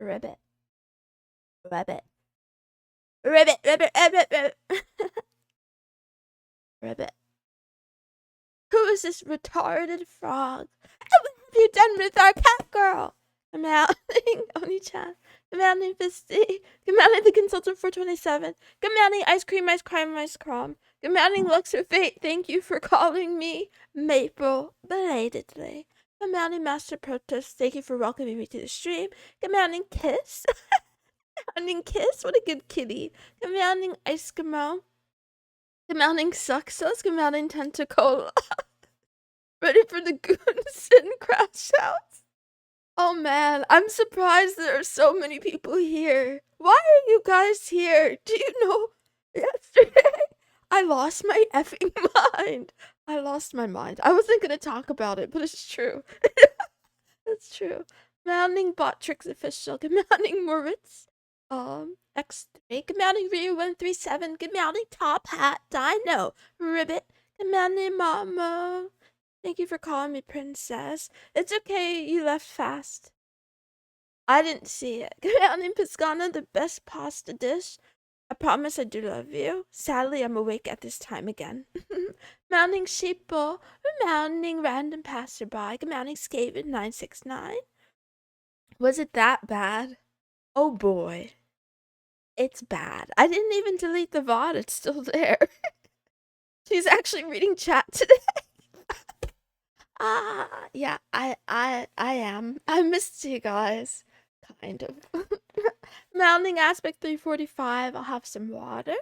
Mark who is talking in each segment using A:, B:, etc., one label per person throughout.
A: Ribbit. Ribbit. Ribbit, ribbit, ribbit, ribbit. Ribbit. Who is this retarded frog? What have you done with our cat girl? Commanding Oni-chan. Commanding Fisty. Commanding the Consultant 427. Commanding Ice Cream, Ice Crime, Ice Crom. Commanding Luxor Fate. Thank you for calling me Maple belatedly. Commanding Master Protest. Thank you for welcoming me to the stream. Commanding Kiss. Commanding Kiss. What a good kitty. Commanding Eskimo. Commanding Suxus. Commanding Tentacola. Ready for the Moonson crash outs? Oh man, I'm surprised there are so many people here. Why are you guys here? Do you know, yesterday I lost my effing mind. I lost my mind. I wasn't gonna talk about it, but it's true. It's true. Commanding Botrix Official. Commanding Moritz. X3. Commanding Ryu 137. Commanding Top Hat. Dino. Ribbit. Commanding Mama. Thank you for calling me Princess. It's okay, you left fast. I didn't see it. Commanding Piscana, the best pasta dish. I promise I do love you. Sadly, I'm awake at this time again. Commanding Sheeple. Commanding Random Passerby. Commanding Skaven 969. Was it that bad? Oh boy. It's bad. I didn't even delete the VOD. It's still there. She's actually reading chat today. Yeah, I am. I missed you guys. Kind of. Mounting Aspect 345. I'll have some water.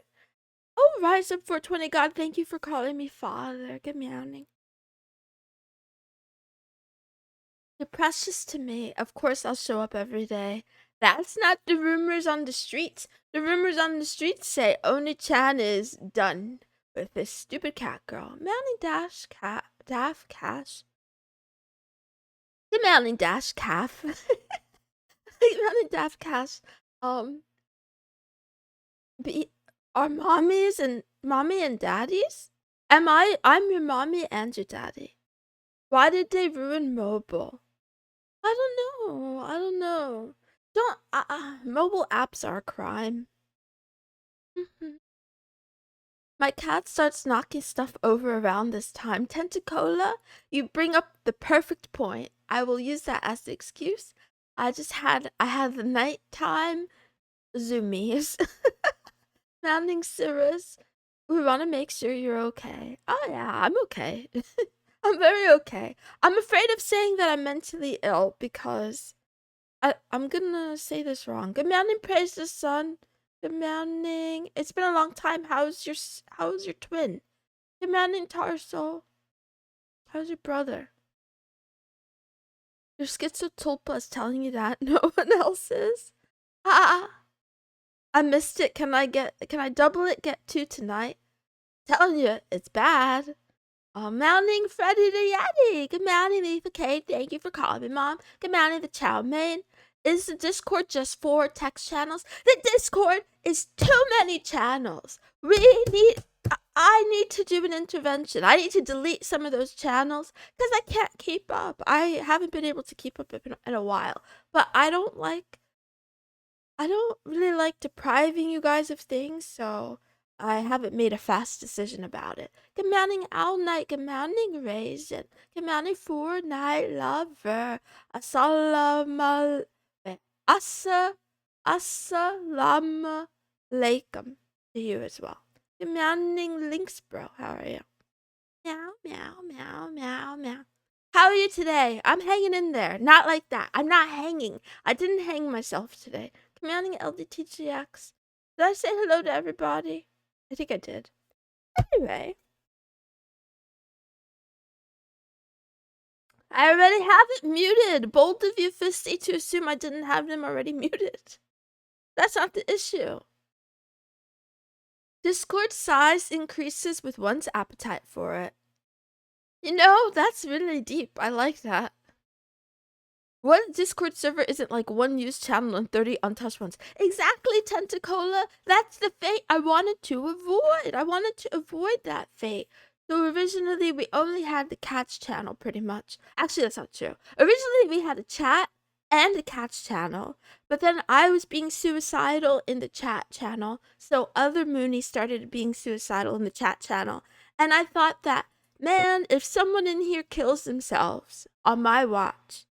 A: Oh, Rise Up 420. God, thank you for calling me father. Good morning. You're precious to me. Of course, I'll show up every day. That's not the rumors on the streets. The rumors on the streets say Oni-chan is done with this stupid cat girl. Mounting Dash Cat. Daff Cash. The Mounting Dash Calf. Mounting Daff Cash. Are mommies and mommy and daddies? I'm your mommy and your daddy. Why did they ruin mobile? I don't know. Mobile apps are a crime. My cat starts knocking stuff over around this time. Tentacola, you bring up the perfect point. I will use that as the excuse. I had the nighttime zoomies. Mounting Cirrus, we want to make sure you're okay. Oh yeah, I'm okay. I'm very okay. I'm afraid of saying that I'm mentally ill because I'm gonna say this wrong. Good morning, praise the sun. Good morning. It's been a long time. How's your twin? Good morning, Tarso. How's your brother? Your schizotulpa is telling you that. No one else is. I missed it. Can I double it? Get 2 tonight. Telling you, it's bad. Mounting Freddy the Yeti. Good morning, Leaf Kate. Thank you for calling me, Mom. Good morning, the Chow Mein. Is the Discord just 4 text channels? The Discord is too many channels. I need to do an intervention. I need to delete some of those channels because I can't keep up. I haven't been able to keep up in a while. But I don't really like depriving you guys of things, so I haven't made a fast decision about it. Good morning, Owl Night. Good morning, Raisin. Good morning, Night Lover. Assalamu alaikum to you as well. Good morning, Lynx Bro. How are you? Meow, meow, meow, meow, meow. How are you today? I'm hanging in there. Not like that. I'm not hanging. I didn't hang myself today. Commanding LDTGX. Did I say hello to everybody? I think I did. Anyway. I already have it muted. Bold of you, Fisty, to assume I didn't have them already muted. That's not the issue. Discord size increases with one's appetite for it. You know, that's really deep. I like that. What Discord server isn't like 1 used channel and 30 untouched ones? Exactly, Tentacola. That's the fate I wanted to avoid. I wanted to avoid that fate. So originally, we only had the cats channel, pretty much. Actually, that's not true. Originally, we had a chat and a cat's channel. But then I was being suicidal in the chat channel, so other Moonies started being suicidal in the chat channel. And I thought that, man, if someone in here kills themselves on my watch,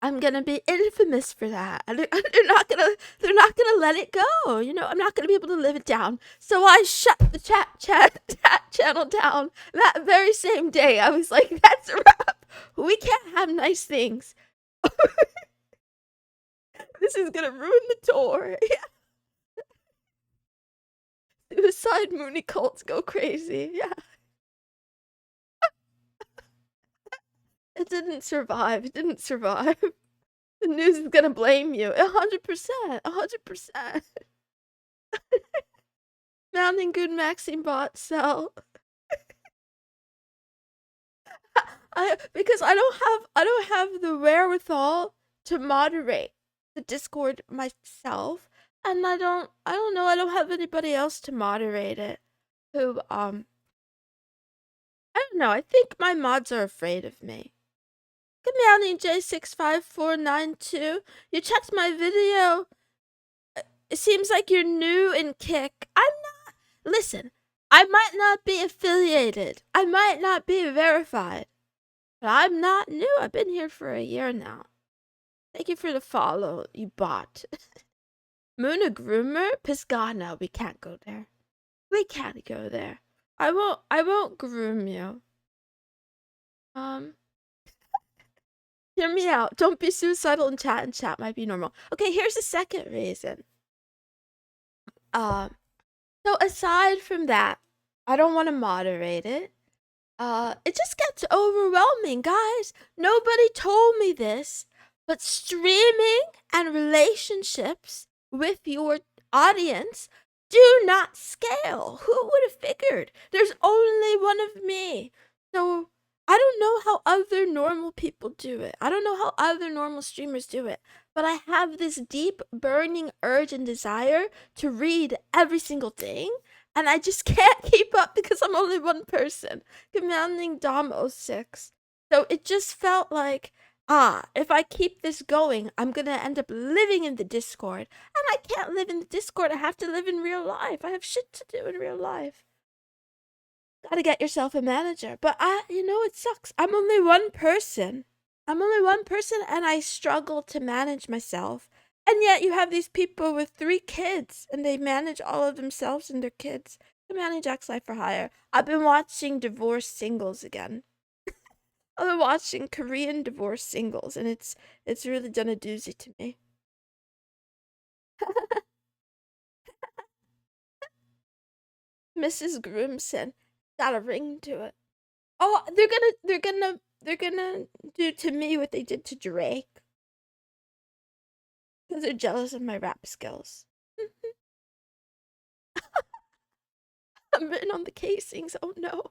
A: I'm gonna be infamous for that. They're not gonna let it go. You know, I'm not gonna be able to live it down. So I shut the chat channel down that very same day. I was like, that's a wrap. We can't have nice things. This is gonna ruin the tour. Yeah. Suicide Moonie cults go crazy. Yeah. It didn't survive. It didn't survive. The news is gonna blame you. 100%. 100%. Mounting good Maxine bot sell. Because I don't have the wherewithal to moderate the Discord myself, and I don't know, I don't have anybody else to moderate it who I don't know, I think my mods are afraid of me. Good morning, J65492. You checked my video. It seems like you're new in Kick. I'm not. Listen, I might not be affiliated. I might not be verified. But I'm not new. I've been here for a year now. Thank you for the follow, you bot. Moona Groomer? Piscana, we can't go there. We can't go there. I won't groom you. Hear me out. Don't be suicidal in chat, and chat might be normal. Okay, here's the second reason. So aside from that, I don't want to moderate it. It just gets overwhelming, guys. Nobody told me this, but streaming and relationships with your audience do not scale. Who would have figured? There's only one of me. So I don't know how other normal people do it. I don't know how other normal streamers do it. But I have this deep, burning urge and desire to read every single thing. And I just can't keep up because I'm only one person. Commanding Dom06. So it just felt like, if I keep this going, I'm gonna end up living in the Discord. And I can't live in the Discord. I have to live in real life. I have shit to do in real life. Gotta get yourself a manager. But it sucks. I'm only one person. And I struggle to manage myself. And yet you have these people with 3 kids and they manage all of themselves and their kids. To manage Jack's Life for Hire. I've been watching divorced singles again. I've been watching Korean divorced singles and it's really done a doozy to me. Mrs. Grimson. Got a ring to it. Oh, they're gonna do to me what they did to Drake. Because they're jealous of my rap skills. I'm written on the casings. Oh no.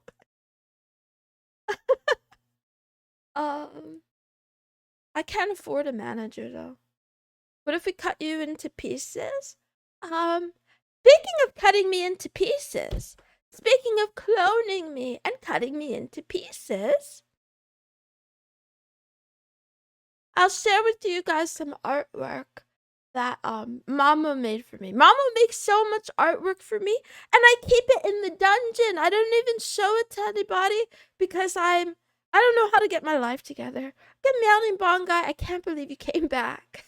A: I can't afford a manager though. What if we cut you into pieces? Speaking of cutting me into pieces, speaking of cloning me and cutting me into pieces, I'll share with you guys some artwork that Mama made for me. Mama makes so much artwork for me, and I keep it in the dungeon. I don't even show it to anybody because I don't know how to get my life together. Good morning, Bon Guy. I can't believe you came back.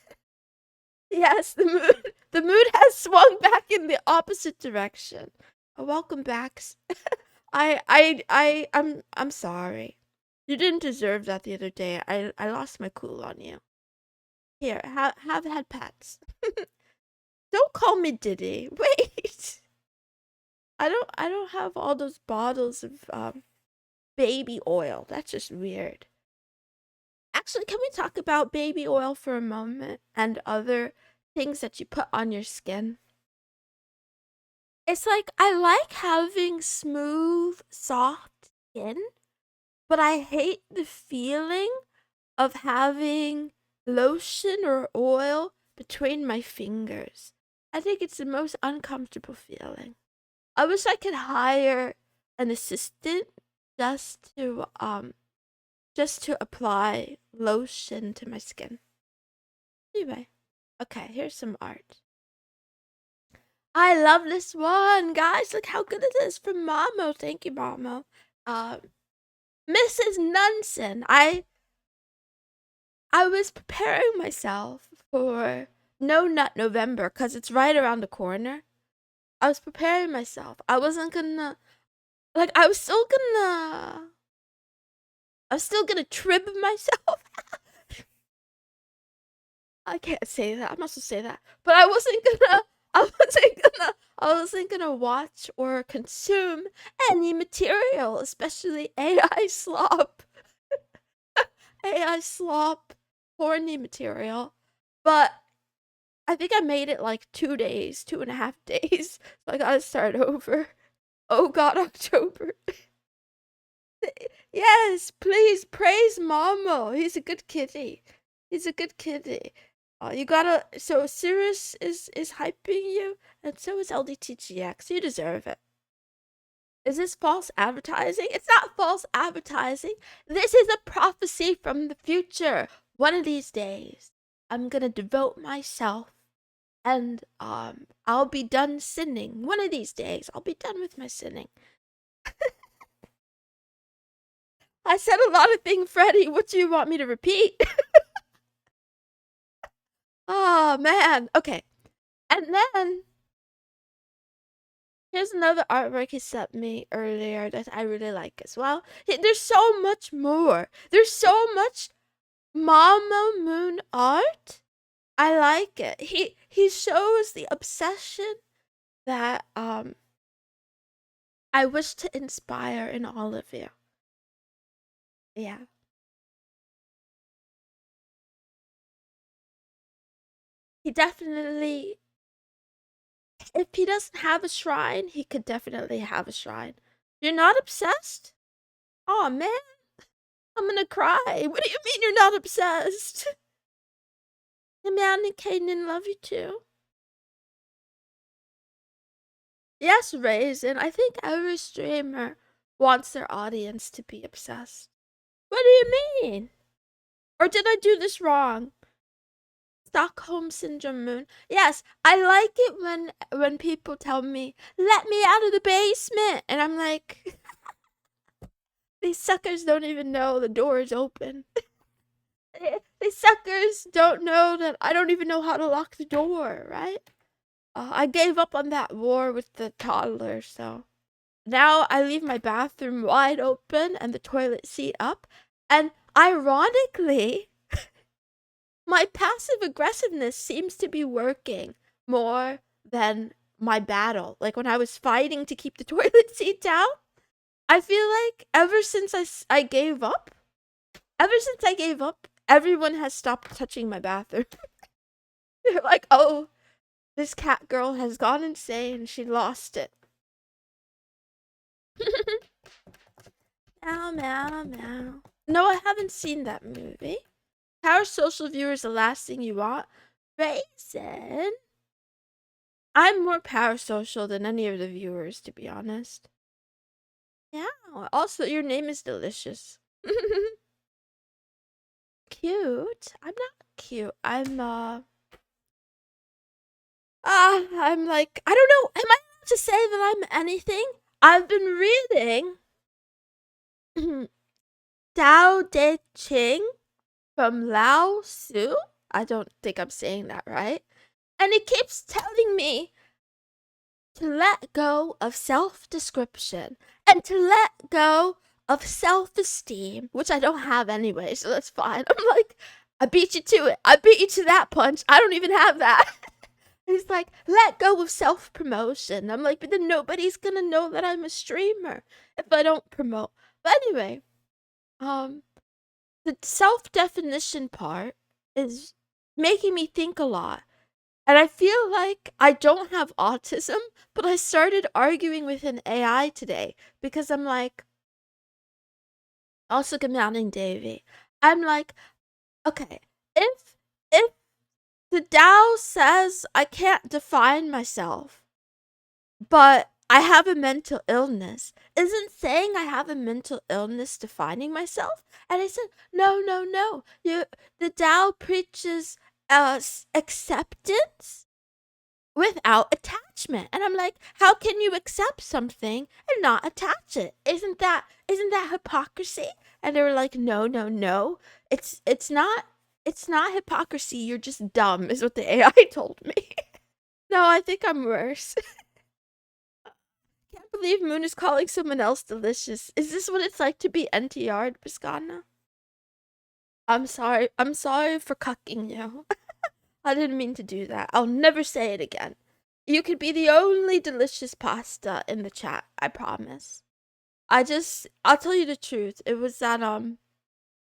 A: Yes, the mood has swung back in the opposite direction. Welcome back. I'm sorry. You didn't deserve that the other day. I lost my cool on you. Here, have had pets. Don't call me Diddy. Wait. I don't have all those bottles of baby oil. That's just weird. Actually, can we talk about baby oil for a moment and other things that you put on your skin? It's like I like having smooth, soft skin, but I hate the feeling of having lotion or oil between my fingers. I think it's the most uncomfortable feeling. I wish I could hire an assistant just to just to apply lotion to my skin. Anyway, okay, here's some art. I love this one, guys. Look how good it is from Mamo. Thank you, Mamo. Missusmoonson. I was preparing myself for No Nut November because it's right around the corner. I was preparing myself. I wasn't gonna like. I was still gonna trim myself. I can't say that. I'm not supposed to say that. But I wasn't gonna watch or consume any material, especially AI slop. AI slop, horny material. But I think I made it like 2 days, 2.5 days. So I gotta start over. Oh God, October. Yes, please praise Momo. He's a good kitty. He's a good kitty. You gotta. So Cirrus is hyping you, and so is LDTGX. You deserve it. Is this false advertising? It's not false advertising. This is a prophecy from the future. One of these days, I'm gonna devote myself, and I'll be done sinning. One of these days, I'll be done with my sinning. I said a lot of things, Freddy. What do you want me to repeat? Oh, man. Okay. And then, here's another artwork he sent me earlier that I really like as well. There's so much more. There's so much Mama Moon art. I like it. He shows the obsession that I wish to inspire in all of you. Yeah. He definitely, if he doesn't have a shrine, he could definitely have a shrine. You're not obsessed? Oh man, I'm gonna cry. What do you mean you're not obsessed? The man and Kaden love you too. Yes, Raisin. I think every streamer wants their audience to be obsessed. What do you mean? Or did I do this wrong? Stockholm Syndrome Moon. Yes, I like it when people tell me, "Let me out of the basement," and I'm like, these suckers don't even know the door is open. These suckers don't know that I don't even know how to lock the door, right? I gave up on that war with the toddler, so now I leave my bathroom wide open and the toilet seat up. And ironically, my passive aggressiveness seems to be working more than my battle. Like when I was fighting to keep the toilet seat down, I feel like ever since I gave up, everyone has stopped touching my bathroom. They're like, oh, this cat girl has gone insane. She lost it. Meow, meow, meow. No, I haven't seen that movie. How are social viewers the last thing you want? Raisin? I'm more parasocial than any of the viewers, to be honest. Yeah. Also, your name is delicious. Cute? I'm not cute. I'm like, I don't know. Am I allowed to say that I'm anything? I've been reading Dao De Ching from Lao Tzu. I don't think I'm saying that right. And it keeps telling me to let go of self-description and to let go of self-esteem, which I don't have anyway, so that's fine. I'm like, I beat you to it. I beat you to that punch. I don't even have that. He's like, let go of self-promotion. I'm like, but then nobody's gonna know that I'm a streamer if I don't promote. But anyway, the self-definition part is making me think a lot. And I feel like I don't have autism, but I started arguing with an AI today because I'm like, also good morning, Davey. I'm like, okay, if the Tao says I can't define myself, but I have a mental illness. Isn't saying I have a mental illness defining myself? And I said, no, no, no. The Tao preaches acceptance without attachment. And I'm like, how can you accept something and not attach it? Isn't that hypocrisy? And they were like, no, no, no. It's not hypocrisy. You're just dumb, is what the AI told me. No, I think I'm worse. Can't believe Moon is calling someone else delicious. Is this what it's like to be NTR'd, Piscana? I'm sorry. I'm sorry for cucking you. I didn't mean to do that. I'll never say it again. You could be the only delicious pasta in the chat, I promise. I'll tell you the truth. It was that,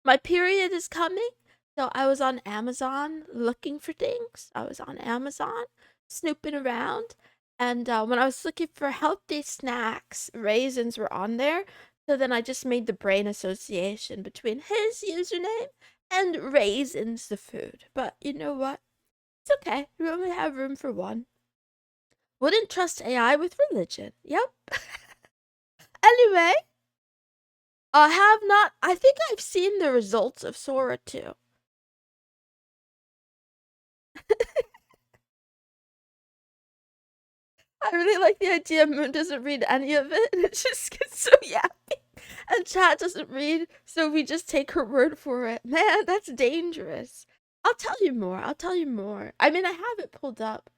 A: my period is coming. So I was on Amazon looking for things. I was on Amazon snooping around. And when I was looking for healthy snacks, raisins were on there. So then I just made the brain association between his username and raisins, the food. But you know what? It's okay. We only have room for one. Wouldn't trust AI with religion. Yep. Anyway, I think I've seen the results of Sora 2. I really like the idea Moon doesn't read any of it and it just gets so yappy. And chat doesn't read, so we just take her word for it. Man, that's dangerous. I'll tell you more. I mean, I have it pulled up.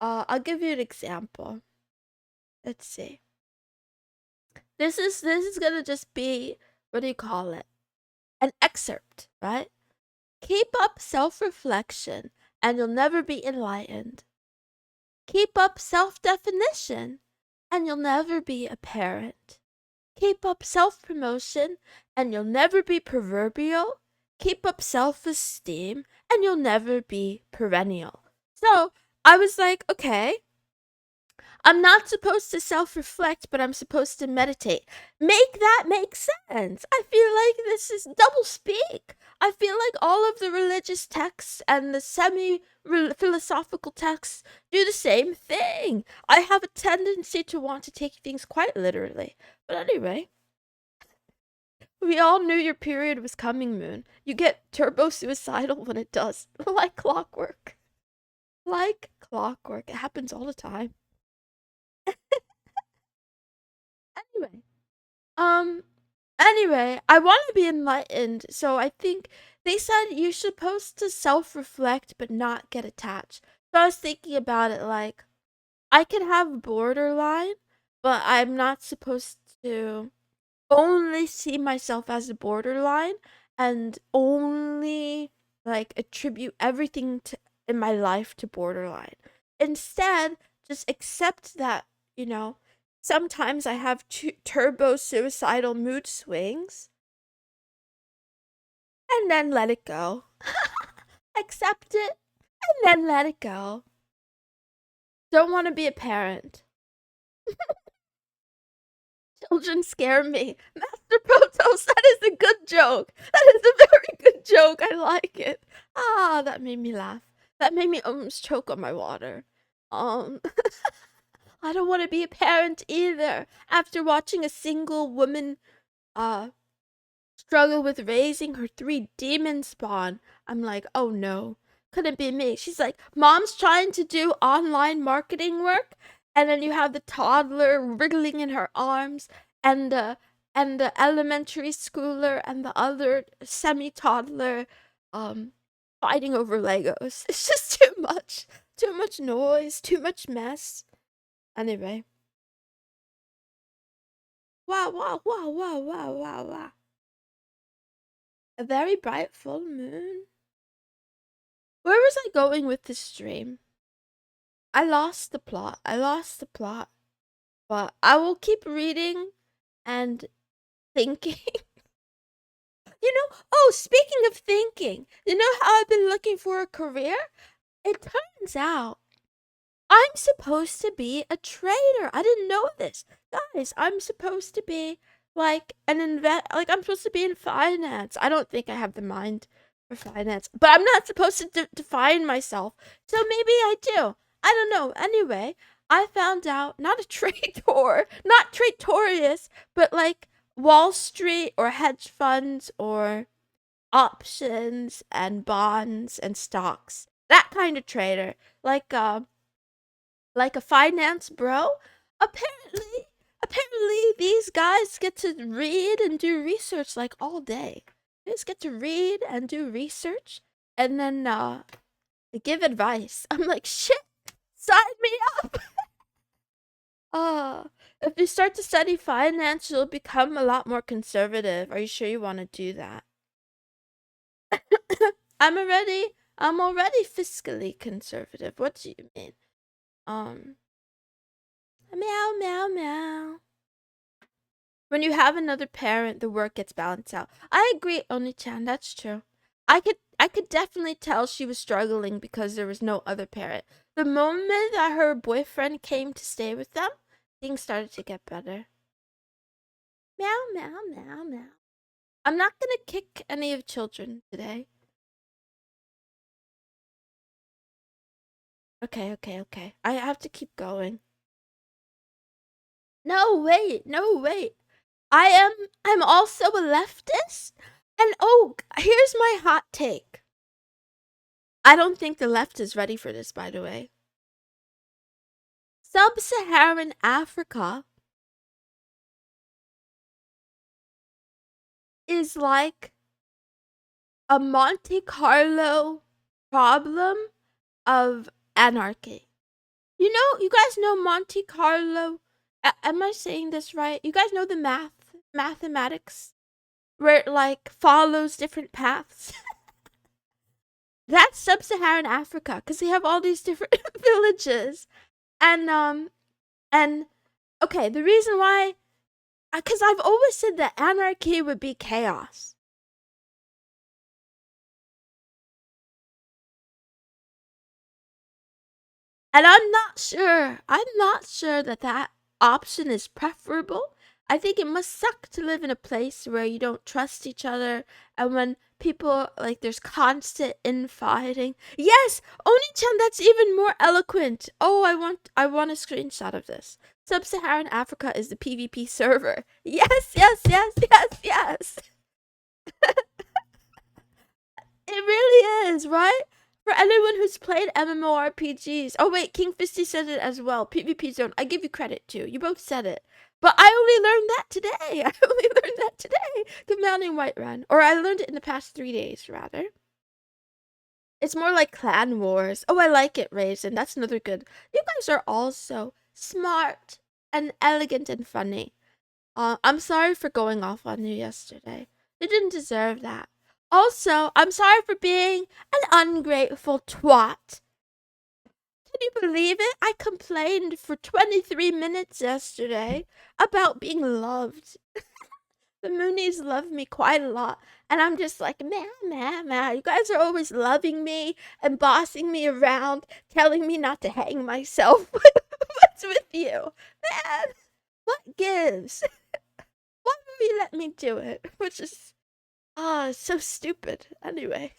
A: I'll give you an example. Let's see. This is gonna just be, what do you call it? An excerpt, right? Keep up self-reflection and you'll never be enlightened. Keep up self-definition and you'll never be a parent. Keep up self-promotion and you'll never be proverbial. Keep up self-esteem and you'll never be perennial. So I was like, okay, I'm not supposed to self-reflect, but I'm supposed to meditate. Make that make sense. I feel like this is double speak. I feel like all of the religious texts and the semi-philosophical texts do the same thing. I have a tendency to want to take things quite literally. But anyway, we all knew your period was coming, Moon. You get turbo-suicidal when it does. Like clockwork. Like clockwork. It happens all the time. Anyway, I want to be enlightened, so I think they said you're supposed to self-reflect but not get attached. So I was thinking about it like, I can have borderline, but I'm not supposed to only see myself as a borderline and only like attribute everything in my life to borderline. Instead, just accept that, sometimes I have turbo suicidal mood swings and then let it go. Accept it and then let it go. Don't want to be a parent. Children scare me. Master Protos, that is a good joke. That is a very good joke. I like it. Ah, that made me laugh. That made me almost choke on my water. I don't want to be a parent either. After watching a single woman struggle with raising her 3 demon spawn, I'm like, oh no, couldn't be me. She's like, mom's trying to do online marketing work, and then you have the toddler wriggling in her arms, and the elementary schooler and the other semi-toddler fighting over Legos. It's just too much noise, too much mess. Anyway. Wow, wow, wow, wow, wow, wow, wow. A very bright full moon. Where was I going with this stream? I lost the plot. But I will keep reading and thinking. Speaking of thinking, you know how I've been looking for a career? It turns out I'm supposed to be a trader. I didn't know this. Guys, I'm supposed to be like I'm supposed to be in finance. I don't think I have the mind for finance, but I'm not supposed to define myself. So maybe I do. I don't know. Anyway, I found out not a traitor, not traitorious, but like Wall Street or hedge funds or options and bonds and stocks. That kind of trader. Like a finance bro. Apparently these guys get to read and do research like all day. They just get to read and do research and then give advice. I'm like, shit, sign me up. If you start to study finance, you'll become a lot more conservative. Are you sure you want to do that? I'm already fiscally conservative. What do you mean? Meow meow meow. When you have another parent, the work gets balanced out. I agree, Oni-chan, that's true. I could definitely tell she was struggling because there was no other parent. The moment that her boyfriend came to stay with them, things started to get better. Meow meow meow meow. I'm not gonna kick any of children today. Okay. I have to keep going. No, wait. I'm also a leftist. And oh, here's my hot take. I don't think the left is ready for this, by the way. Sub-Saharan Africa is like a Monte Carlo problem of anarchy. You guys know Monte Carlo. Am I saying this right? You guys know the mathematics where it like follows different paths. That's sub-Saharan Africa because they have all these different villages, and okay, the reason why, because I've always said that anarchy would be chaos. And I'm not sure. that option is preferable. I think it must suck to live in a place where you don't trust each other and when people like there's constant infighting. Yes, Oni-chan, that's even more eloquent. Oh, I want a screenshot of this. Sub-Saharan Africa is the PvP server. Yes. It really is, right? For anyone who's played MMORPGs. Oh wait, King Fisty said it as well. PvP zone. I give you credit too. You both said it. But I only learned that today. Good morning, Whiterun. Or I learned it in the past 3 days, rather. It's more like Clan Wars. Oh, I like it, Raisin. That's another good. You guys are also smart and elegant and funny. I'm sorry for going off on you yesterday. You didn't deserve that. Also, I'm sorry for being an ungrateful twat. Can you believe it? I complained for 23 minutes yesterday about being loved. The Moonies love me quite a lot. And I'm just like, man. You guys are always loving me and bossing me around, telling me not to hang myself. What's with you? Man, what gives? Why would you let me do it? Which is, so stupid. Anyway.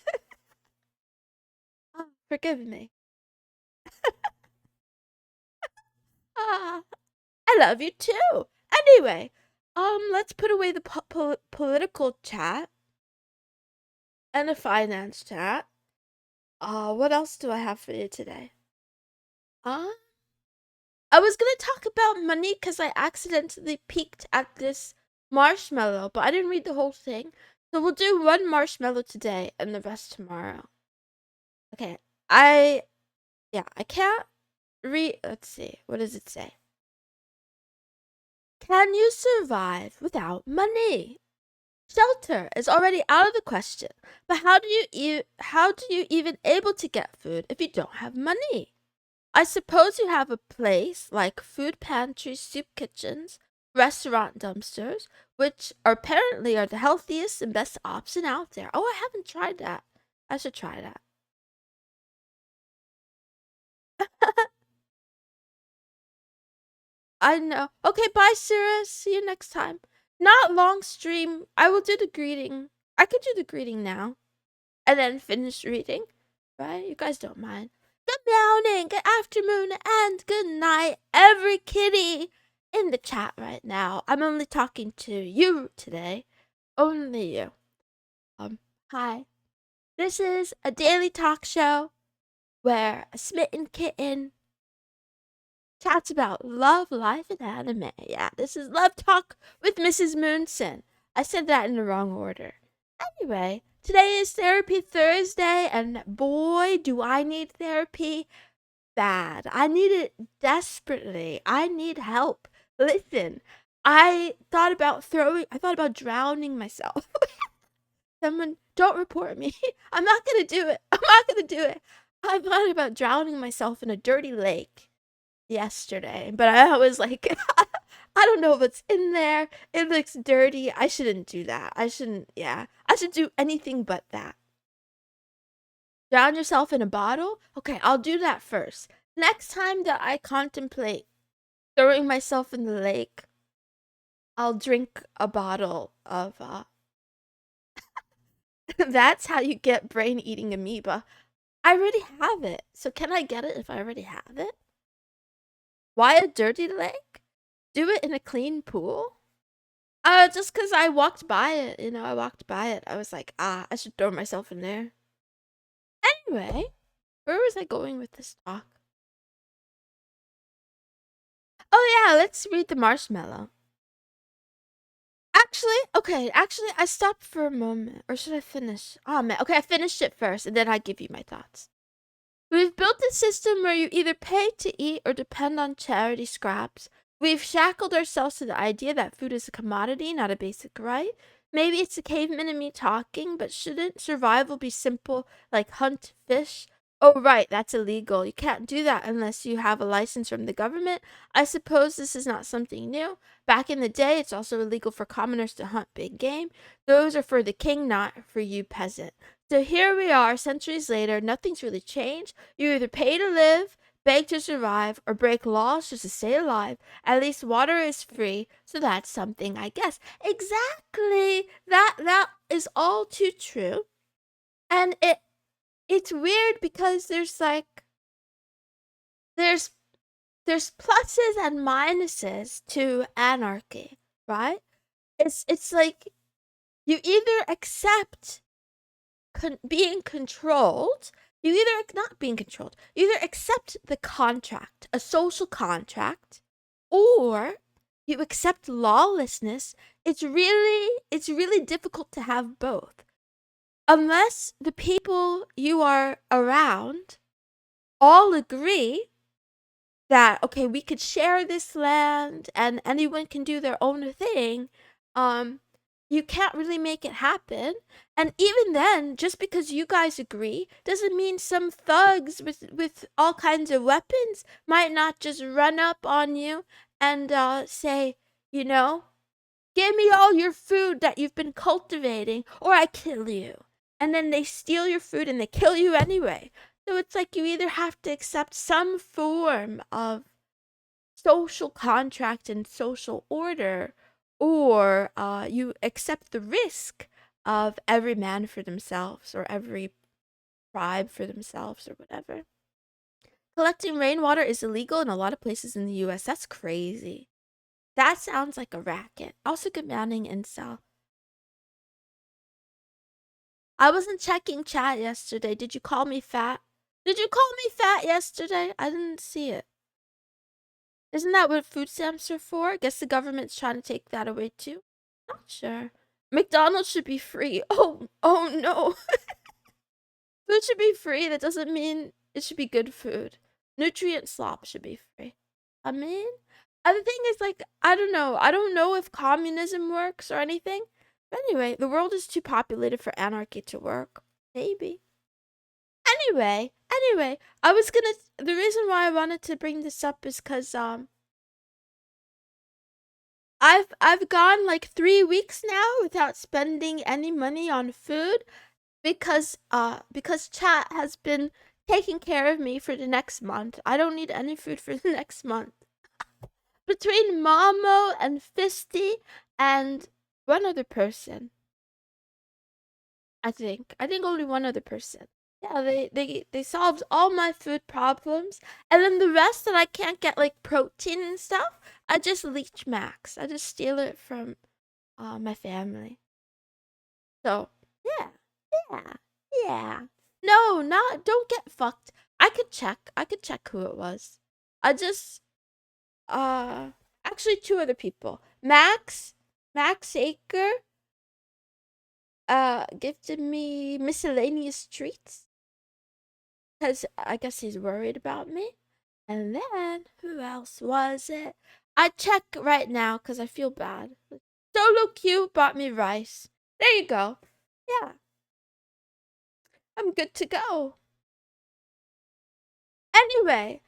A: Forgive me. Ah, I love you too. Anyway, let's put away the political chat and the finance chat. What else do I have for you today? I was gonna talk about money because I accidentally peeked at this marshmallow, but I didn't read the whole thing. So we'll do one marshmallow today and the rest tomorrow. Okay, I can't read. Let's see. What does it say? Can you survive without money? Shelter is already out of the question, but how do you even able to get food if you don't have money? I suppose you have a place like food pantries, soup kitchens, restaurant dumpsters, which apparently are the healthiest and best option out there. Oh, I haven't tried that. I should try that. I know. Okay, bye, Sarah. See you next time. Not long stream. I will do the greeting. I could do the greeting now and then finish reading, right? You guys don't mind. Good morning, good afternoon, and good night, every kitty in the chat right now. I'm only talking to you today. Only you. Hi. This is a daily talk show where a smitten kitten chats about love, life, and anime. Yeah, this is Love Talk with Mrs. Moonson. I said that in the wrong order. Anyway, today is Therapy Thursday, and boy, do I need therapy bad. I need it desperately. I need help. Listen, I thought about drowning myself. Someone, don't report me. I'm not gonna do it. I'm not gonna do it. I thought about drowning myself in a dirty lake yesterday, but I was like, I don't know what's in there. It looks dirty. I shouldn't do that. I shouldn't, yeah. I should do anything but that. Drown yourself in a bottle? Okay, I'll do that first. Next time that I contemplate throwing myself in the lake, I'll drink a bottle of, that's how you get brain-eating amoeba. I already have it, so can I get it if I already have it? Why a dirty lake? Do it in a clean pool? Just because I walked by it, I walked by it. I was like, I should throw myself in there. Anyway, where was I going with this talk? Oh yeah, let's read the marshmallow. Actually, I stopped for a moment. Or should I finish? Oh man, okay, I finished it first, and then I give you my thoughts. We've built a system where you either pay to eat or depend on charity scraps. We've shackled ourselves to the idea that food is a commodity, not a basic right. Maybe it's the caveman in me talking, but shouldn't survival be simple, like hunt, fish? Oh, right, that's illegal. You can't do that unless you have a license from the government. I suppose this is not something new. Back in the day, it's also illegal for commoners to hunt big game. Those are for the king, not for you peasant. So here we are, centuries later, nothing's really changed. You either pay to live, beg to survive, or break laws just to stay alive. At least water is free, so that's something, I guess. Exactly! That is all too true. And it's weird because there's pluses and minuses to anarchy, right? It's like you either accept being controlled, you either not being controlled, you either accept the contract, a social contract, or you accept lawlessness. It's really difficult to have both. Unless the people you are around all agree that okay, we could share this land and anyone can do their own thing, you can't really make it happen. And even then, just because you guys agree doesn't mean some thugs with all kinds of weapons might not just run up on you and say, give me all your food that you've been cultivating or I kill you. And then they steal your food and they kill you anyway. So it's like you either have to accept some form of social contract and social order, or you accept the risk of every man for themselves or every tribe for themselves or whatever. Collecting rainwater is illegal in a lot of places in the US. That's crazy. That sounds like a racket. Also, good morning, incel. I wasn't checking chat yesterday. Did you call me fat? Did you call me fat yesterday? I didn't see it. Isn't that what food stamps are for? Guess the government's trying to take that away too. Not sure. McDonald's should be free. Oh no. Food should be free. That doesn't mean it should be good food. Nutrient slop should be free. I mean, other thing is like, I don't know. I don't know if communism works or anything. But anyway, the world is too populated for anarchy to work. Maybe. Anyway, the reason why I wanted to bring this up is because I've gone like 3 weeks now without spending any money on food because chat has been taking care of me for the next month. I don't need any food for the next month. Between Momo and Fisty and one other person. I think only one other person. Yeah, they solved all my food problems, and then the rest that I can't get, like protein and stuff, I just leech max. I just steal it from my family. So yeah, yeah, yeah. No, not don't get fucked. I could check. I could check who it was. I just uh actually two other people. Max Aker gifted me miscellaneous treats because I guess he's worried about me. And then who else was it? I check right now because I feel bad. Solo Q bought me rice. There you go. Yeah, I'm good to go. Anyway,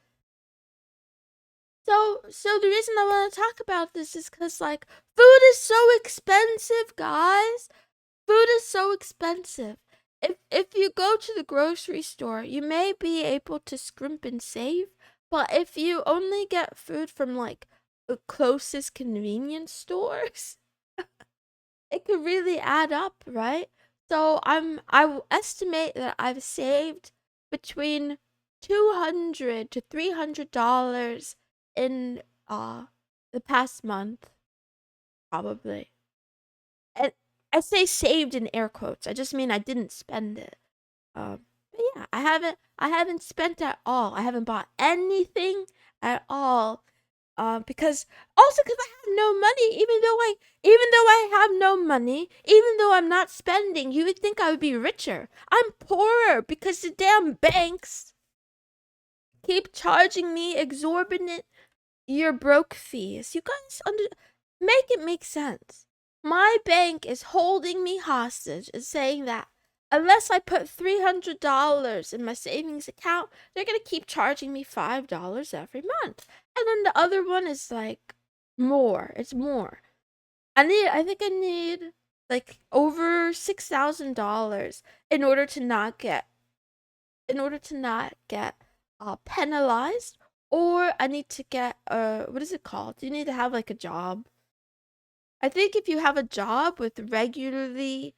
A: so the reason I want to talk about this is because like food is so expensive, guys. Food is so expensive. If you go to the grocery store, you may be able to scrimp and save, but if you only get food from like the closest convenience stores, it could really add up, right? So I will estimate that I've saved between $200 to $300 in the past month, probably. And I say saved in air quotes. I just mean I didn't spend it. But yeah, I haven't spent at all. I haven't bought anything at all. Because also because I have no money, even though I have no money, even though I'm not spending, you would think I would be richer. I'm poorer because the damn banks keep charging me exorbitant you're broke fees. You guys make it make sense. My bank is holding me hostage and saying that unless I put $300 in my savings account, they're going to keep charging me $5 every month. And then the other one is like more. It's more. I think I need like over $6,000 in order to not get penalized, or I need to get what is it called? You need to have like a job. I think if you have a job with regularly,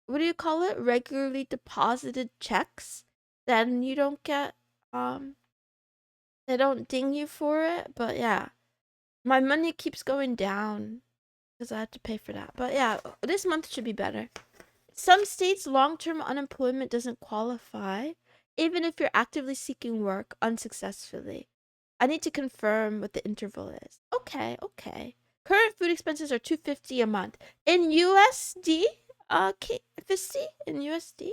A: what do you call it? Regularly deposited checks, then you don't get they don't ding you for it. But yeah, my money keeps going down because I have to pay for that. But yeah, this month should be better. Some states long-term unemployment doesn't qualify, even if you're actively seeking work unsuccessfully. I need to confirm what the interval is. Okay, okay. Current food expenses are $250 a month in USD. 50 in USD.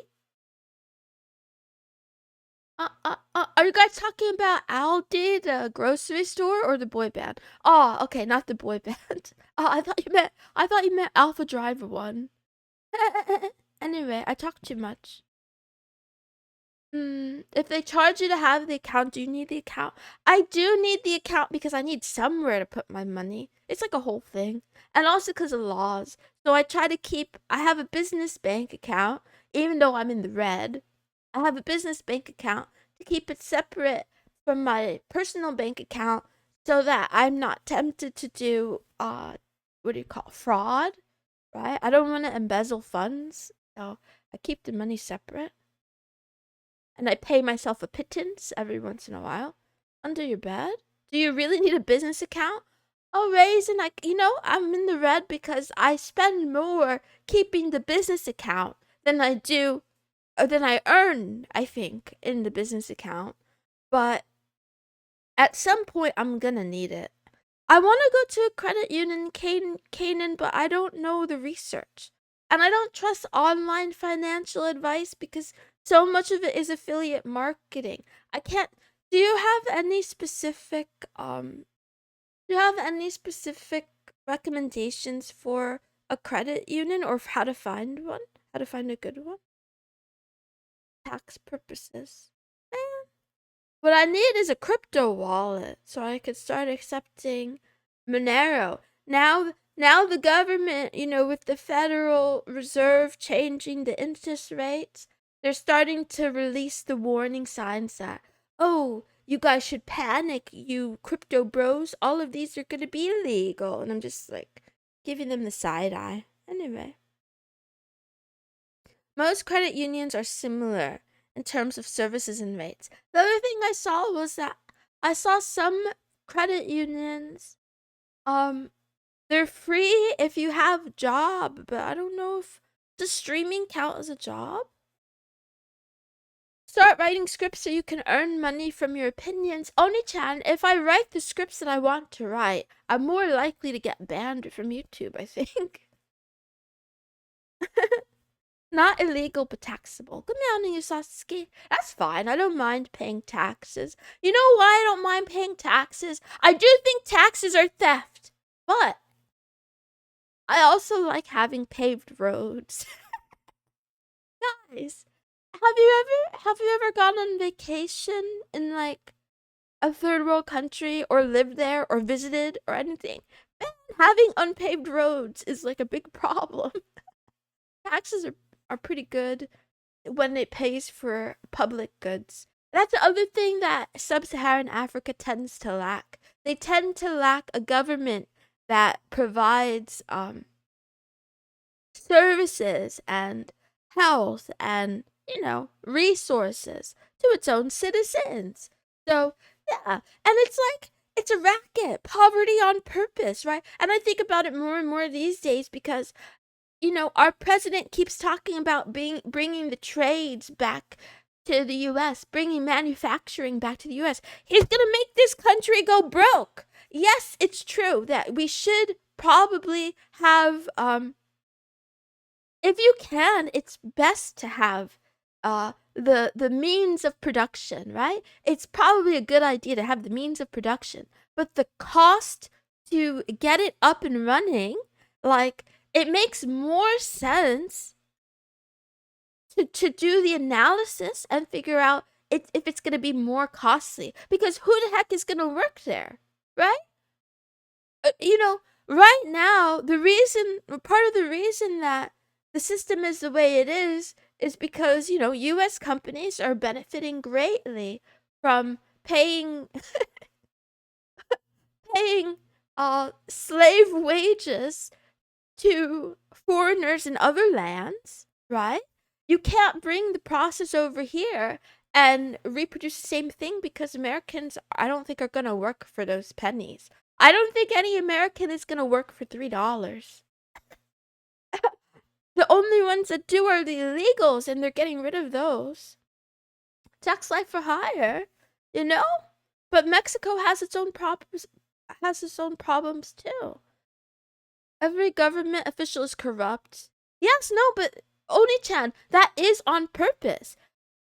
A: Are you guys talking about Aldi, the grocery store, or the boy band? Oh, okay, not the boy band. Oh, I thought you meant Alpha Driver one. Anyway, I talk too much. If they charge you to have the account, do you need the account? I do need the account because I need somewhere to put my money. It's like a whole thing. And also because of laws. So I have a business bank account, even though I'm in the red. I have a business bank account to keep it separate from my personal bank account so that I'm not tempted to do, what do you call it, fraud, right? I don't want to embezzle funds. So I keep the money separate. And I pay myself a pittance every once in a while under your bed. Do you really need a business account? Oh, Raisin, I'm in the red because I spend more keeping the business account than I do, or than I earn, I think, in the business account. But at some point, I'm gonna need it. I want to go to a credit union, Canaan, but I don't know the research. And I don't trust online financial advice because so much of it is affiliate marketing. I can't Do you have any specific recommendations for a credit union, or how to find one? How to find a good one? Tax purposes. What I need is a crypto wallet so I could start accepting Monero. Now the government, with the Federal Reserve changing the interest rates, they're starting to release the warning signs that, oh, you guys should panic, you crypto bros. All of these are going to be illegal. And I'm just like giving them the side eye. Anyway. Most credit unions are similar in terms of services and rates. The other thing I saw was that I saw some credit unions, they're free if you have a job, but I don't know if does streaming count as a job? Start writing scripts so you can earn money from your opinions. Oni-chan, if I write the scripts that I want to write, I'm more likely to get banned from YouTube, I think. Not illegal, but taxable. Good morning, Sasuke. That's fine. I don't mind paying taxes. You know why I don't mind paying taxes? I do think taxes are theft, but I also like having paved roads. Guys, have you ever gone on vacation in like a third world country or lived there or visited or anything? Man, having unpaved roads is like a big problem. Taxes are pretty good when it pays for public goods. That's the other thing that sub-Saharan Africa tends to lack. They tend to lack a government that provides services and health and, you know, resources to its own citizens. So, yeah, and it's like, it's a racket, poverty on purpose, right? And I think about it more and more these days because, you know, our president keeps talking about bringing the trades back to the US, bringing manufacturing back to the US. He's going to make this country go broke. Yes, it's true that we should probably have if you can, it's best to have the means of production, right? It's probably a good idea to have the means of production, but the cost to get it up and running, like, it makes more sense to do the analysis and figure out if it's going to be more costly, because who the heck is going to work there, right? You know, right now, part of the reason that the system is the way it is because, you know, US companies are benefiting greatly from paying slave wages to foreigners in other lands, right? You can't bring the process over here and reproduce the same thing because Americans, I don't think, are going to work for those pennies. I don't think any American is going to work for $3. The only ones that do are the illegals, and they're getting rid of those. Tax life for hire, you know? But Mexico has its own problems too. Every government official is corrupt. Yes, no, but Oni-chan, that is on purpose.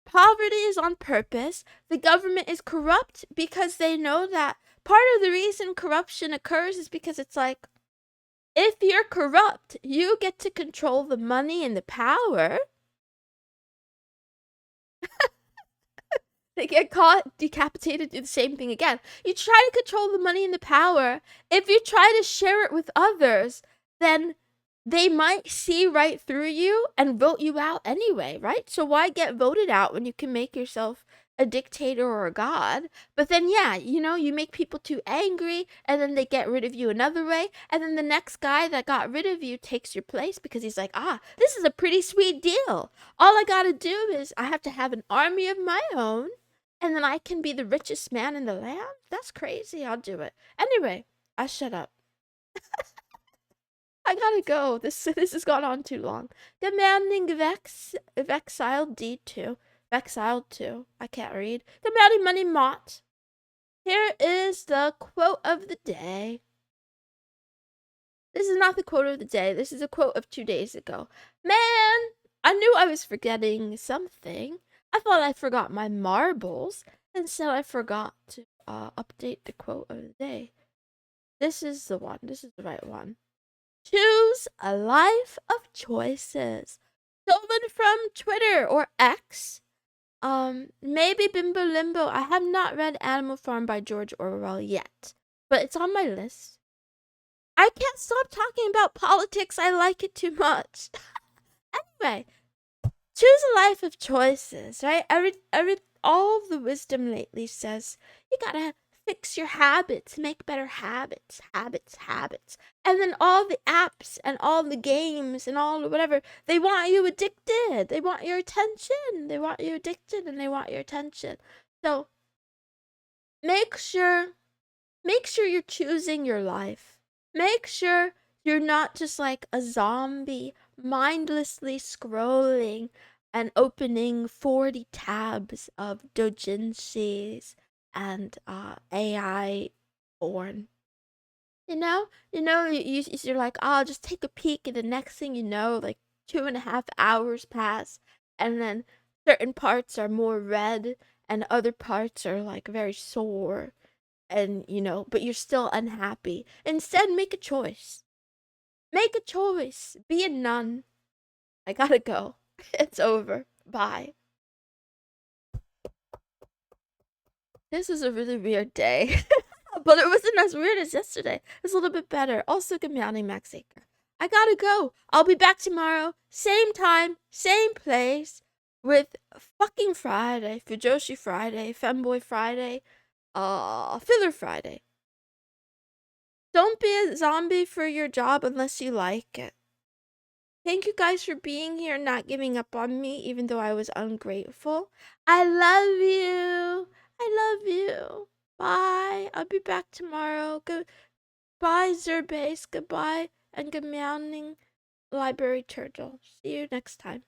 A: Poverty is on purpose. The government is corrupt because they know that part of the reason corruption occurs is because it's like, if you're corrupt, you get to control the money and the power. They get caught, decapitated, do the same thing again. You try to control the money and the power. If you try to share it with others, then they might see right through you and vote you out anyway, right? So why get voted out when you can make yourself a dictator or a god? But then, yeah, you know, you make people too angry and then they get rid of you another way. And then the next guy that got rid of you takes your place because he's like, this is a pretty sweet deal. All I gotta do is I have to have an army of my own and then I can be the richest man in the land? That's crazy. I'll do it. Anyway, I shut up. I gotta go. This has gone on too long. Demanding Vexiled D2. Vexiled 2. I can't read. Demanding Money Mott. Here is the quote of the day. This is not the quote of the day. This is a quote of 2 days ago. Man, I knew I was forgetting something. I thought I forgot my marbles. Instead, I forgot to update the quote of the day. This is the one. This is the right one. Choose a life of choices. Stolen from Twitter or X. Maybe Bimbo Limbo. I have not read Animal Farm by George Orwell yet, but it's on my list. I can't stop talking about politics. I like it too much. Anyway, choose a life of choices, right? All of the wisdom lately says you gotta fix your habits, make better habits, habits. And then all the apps and all the games and all the whatever, they want you addicted. They want your attention. They want you addicted and they want your attention. So make sure you're choosing your life. Make sure you're not just like a zombie mindlessly scrolling and opening 40 tabs of doujinshis and AI porn. You're like, oh, I'll just take a peek, and the next thing you know, like 2.5 hours pass, and then certain parts are more red, and other parts are like very sore, and but you're still unhappy. Instead, make a choice. Make a choice. Be a nun. I gotta go. It's over. Bye. This is a really weird day. But it wasn't as weird as yesterday. It was a little bit better. Also, good morning, Max Acre. I gotta go. I'll be back tomorrow, same time, same place, with fucking Friday, Fujoshi Friday, Femboy Friday, Filler Friday. Don't be a zombie for your job unless you like it. Thank you guys for being here and not giving up on me, even though I was ungrateful. I love you. I love you. Bye. I'll be back tomorrow. Goodbye, Zerbase. Goodbye, and good morning, Library Turtle. See you next time.